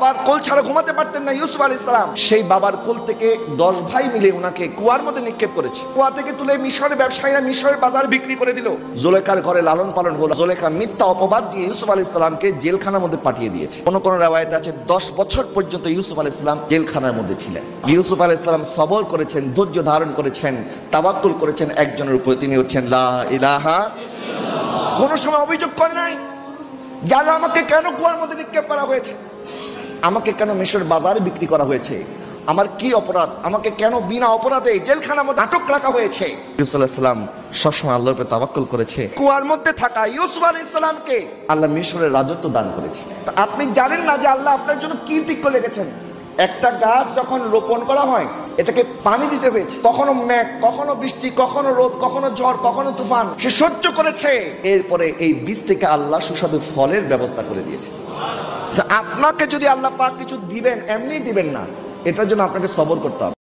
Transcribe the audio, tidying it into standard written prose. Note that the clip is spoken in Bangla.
বাবার কোল ছাড়া ঘুমাতে পারতেন না ইউসুফ আলাইহিস সালাম। সেই বাবার কোল থেকে 10 ভাই মিলে ওনাকে কুয়ার মধ্যে নিক্ষেপ করেছে। কুয়া থেকে তুলে মিশরের ব্যবসায়ীরা মিশরের বাজার বিক্রি করে দিল। জুলেখার ঘরে লালন পালন হলো। জুলেখা মিথ্যা অপবাদ দিয়ে ইউসুফ আলাইহিস সালামকে জেলখানার মধ্যে পাঠিয়ে দিয়েছে। কোন কোন রাওয়ায়াতে আছে 10 বছর পর্যন্ত ইউসুফ আলাইহিস সালাম জেলখানার মধ্যে ছিলেন। ইউসুফ আলাইহিস সালাম সবর করেছেন, ধৈর্য ধারণ করেছেন, তাওয়াক্কুল করেছেন একজনের উপরে, তিনি হচ্ছেন লা ইলাহা ইল্লাল্লাহ। কোন সময় অভিযোগ করে নাই যারা আমাকে কেন কুয়ার মধ্যে নিক্ষেপ করা হয়েছে, আমাকে কেন মিশর বাজারে বিক্রি করা হয়েছে, আমার কি অপরাধ, আমাকে কেন বিনা অপরাধে জেলখানার মধ্যে আটক রাখা হয়েছে। ইউসুফ আলাইহিস সালাম সবসময় আল্লাহর উপর তাওয়াক্কুল করেছে। কুয়ার মধ্যে থাকা ইউসুফ আলাইহিস সালামকে আল্লাহ মিশরের রাজত্ব দান করেছে। তা আপনি জানেন না যে আল্লাহ আপনার জন্য কি ঠিক করে রেখেছেন। একটা গাছ যখন রোপণ করা হয় এটাকে পানি দিতে হয়েছে, কখনো মেঘ, কখনো বৃষ্টি, কখনো রোদ, কখনো ঝড়, কখনো তুফান, সে সহ্য করেছে। এরপরে এই বীজ থেকে আল্লাহ সুস্বাদু ফলের ব্যবস্থা করে দিয়েছে। আপনাকে যদি আল্লাহ পাক কিছু দিবেন, এমনি দিবেন না, এটার জন্য আপনাকে সবর করতে হবে।